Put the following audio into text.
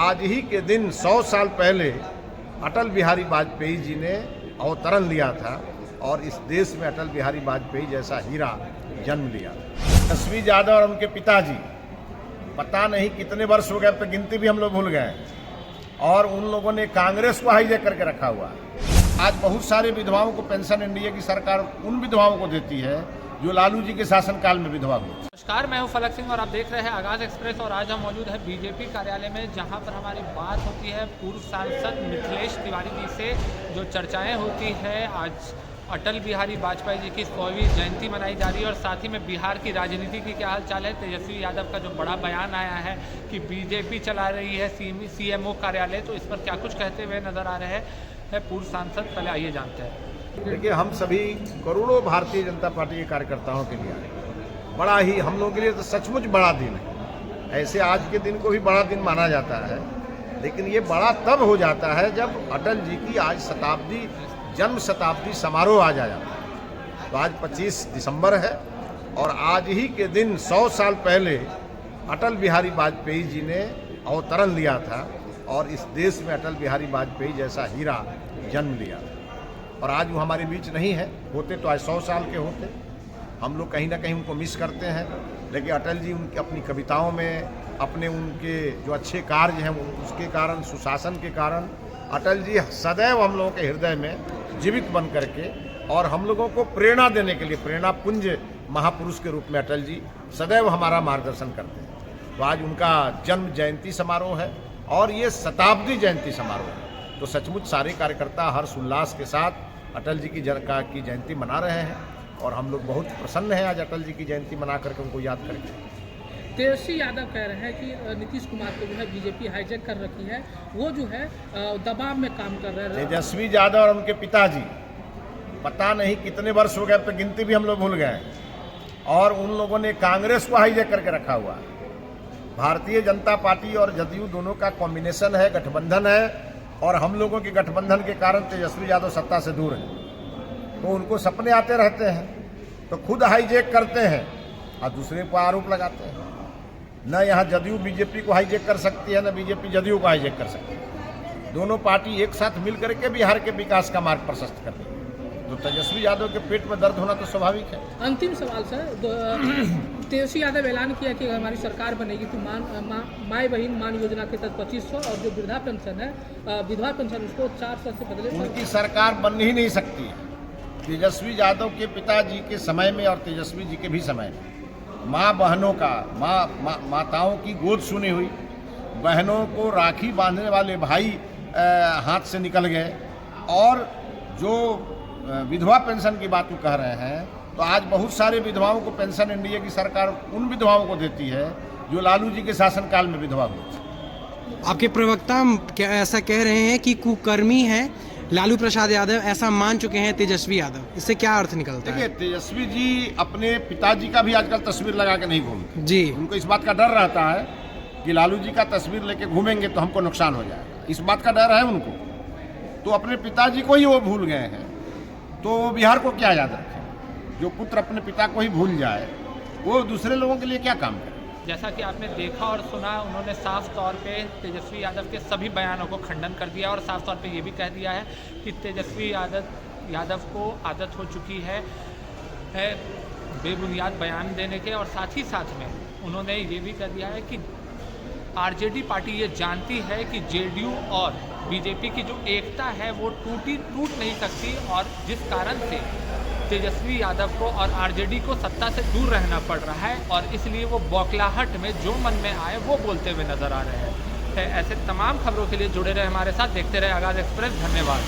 आज ही के दिन 100 साल पहले अटल बिहारी वाजपेयी जी ने अवतरण लिया था और इस देश में अटल बिहारी वाजपेयी जैसा हीरा जन्म लिया। तेजस्वी यादव और उनके पिताजी पता नहीं कितने वर्ष हो गए, अब तो गिनती भी हम लोग भूल गए, और उन लोगों ने कांग्रेस को हाईजैक करके रखा हुआ है। आज बहुत सारे विधवाओं को पेंशन एनडीए की सरकार उन विधवाओं को देती है जो लालू जी के शासनकाल में विधवा हुई। नमस्कार, मैं हूं फलक सिंह और आप देख रहे हैं आगाज एक्सप्रेस। और आज हम मौजूद हैं बीजेपी कार्यालय में, जहां पर हमारी बात होती है पूर्व सांसद मिथिलेश तिवारी जी से। जो चर्चाएं होती है, आज अटल बिहारी वाजपेयी जी की 100वीं जयंती मनाई जा रही है और साथ ही में बिहार की राजनीति की क्या हाल चाल है। तेजस्वी यादव का जो बड़ा बयान आया है कि बीजेपी चला रही है सीएमओ कार्यालय, तो इस पर क्या कुछ कहते हुए नजर आ रहे हैं पूर्व सांसद। पहले आइए जानते हैं। देखिए, हम सभी करोड़ों भारतीय जनता पार्टी के कार्यकर्ताओं के लिए बड़ा ही, हम लोगों के लिए तो सचमुच बड़ा दिन है। ऐसे आज के दिन को भी बड़ा दिन माना जाता है, लेकिन ये बड़ा तब हो जाता है जब अटल जी की आज जन्म शताब्दी समारोह आ जाता है। तो आज 25 दिसंबर है और आज ही के दिन 100 साल पहले अटल बिहारी वाजपेयी जी ने अवतरण लिया था और इस देश में अटल बिहारी वाजपेयी जैसा हीरा जन्म लिया। और आज वो हमारे बीच नहीं है, होते तो आज 100 साल के होते। हम लोग कहीं ना कहीं उनको मिस करते हैं, लेकिन अटल जी उनकी अपनी कविताओं में, अपने उनके जो अच्छे कार्य हैं उसके कारण, सुशासन के कारण अटल जी सदैव हम लोगों के हृदय में जीवित बन करके और हम लोगों को प्रेरणा देने के लिए, प्रेरणा पुंज महापुरुष के रूप में अटल जी सदैव हमारा मार्गदर्शन करते हैं। तो आज उनका जन्म जयंती समारोह है और ये शताब्दी जयंती समारोह है। तो सचमुच सारे कार्यकर्ता हर्ष उल्लास के साथ अटल जी की जयंती मना रहे हैं और हम लोग बहुत प्रसन्न हैं आज अटल जी की जयंती मना करके, उनको याद करके। तेजस्वी यादव कह रहे हैं कि नीतीश कुमार को जो है बीजेपी हाईजैक कर रखी है, वो जो है दबाव में काम कर रहे हैं। तेजस्वी यादव और उनके पिताजी पता नहीं कितने वर्ष हो गए, अब तो गिनती भी हम लोग भूल गए, और उन लोगों ने कांग्रेस को हाईजैक करके रखा हुआ है। भारतीय जनता पार्टी और जदयू दोनों का कॉम्बिनेशन है, गठबंधन है, और हम लोगों के गठबंधन के कारण तेजस्वी यादव सत्ता से दूर है। तो उनको सपने आते रहते हैं, तो खुद हाईजैक करते हैं और दूसरे पर आरोप लगाते हैं। न यहाँ जदयू बीजेपी को हाईजैक कर सकती है, न बीजेपी जदयू को हाईजैक कर सकती है। दोनों पार्टी एक साथ मिल करके बिहार के विकास का मार्ग प्रशस्त कर रही है। तो तेजस्वी यादव के पेट में दर्द होना तो स्वाभाविक है। अंतिम सवाल सर, तेजस्वी यादव ऐलान किया कि हमारी सरकार बनेगी तो माई बहन मान योजना के तहत 2500 और जो वृद्धा पेंशन है, विधवा पेंशन, उसको 400 से बदले। उनकी सरकार बन ही नहीं सकती है। तेजस्वी यादव के पिताजी के समय में और तेजस्वी जी के भी समय में माँ बहनों का, माताओं की गोद सुनी हुई, बहनों को राखी बांधने वाले भाई हाथ से निकल गए, और जो विधवा पेंशन की बात कह रहे हैं, तो आज बहुत सारे विधवाओं को पेंशन एनडीए की सरकार उन विधवाओं को देती है जो लालू जी के शासनकाल में विधवा हुई थी। आपके प्रवक्ता क्या ऐसा कह रहे हैं कि कुकर्मी है लालू प्रसाद यादव, ऐसा मान चुके हैं तेजस्वी यादव, इससे क्या अर्थ निकलता है? देखिए, तेजस्वी जी अपने पिताजी का भी आजकल तस्वीर लगा के नहीं घूमते जी। उनको इस बात का डर रहता है कि लालू जी का तस्वीर लेके घूमेंगे तो हमको नुकसान हो जाएगा, इस बात का डर है उनको। तो अपने पिताजी को ही वो भूल गए हैं, तो बिहार को क्या याद रखें? जो पुत्र अपने पिता को ही भूल जाए, वो दूसरे लोगों के लिए क्या काम करे? जैसा कि आपने देखा और सुना, उन्होंने साफ तौर पे तेजस्वी यादव के सभी बयानों को खंडन कर दिया और साफ तौर पे ये भी कह दिया है कि तेजस्वी यादव को आदत हो चुकी है बेबुनियाद बयान देने के। और साथ ही साथ में उन्होंने ये भी कह दिया है कि आरजेडी पार्टी ये जानती है कि जेडीयू और बीजेपी की जो एकता है वो टूट नहीं सकती, और जिस कारण से तेजस्वी यादव को और आरजेडी को सत्ता से दूर रहना पड़ रहा है, और इसलिए वो बौखलाहट में जो मन में आए वो बोलते हुए नजर आ रहे हैं। ऐसे तमाम खबरों के लिए जुड़े रहे हमारे साथ, देखते रहे आगाज एक्सप्रेस। धन्यवाद।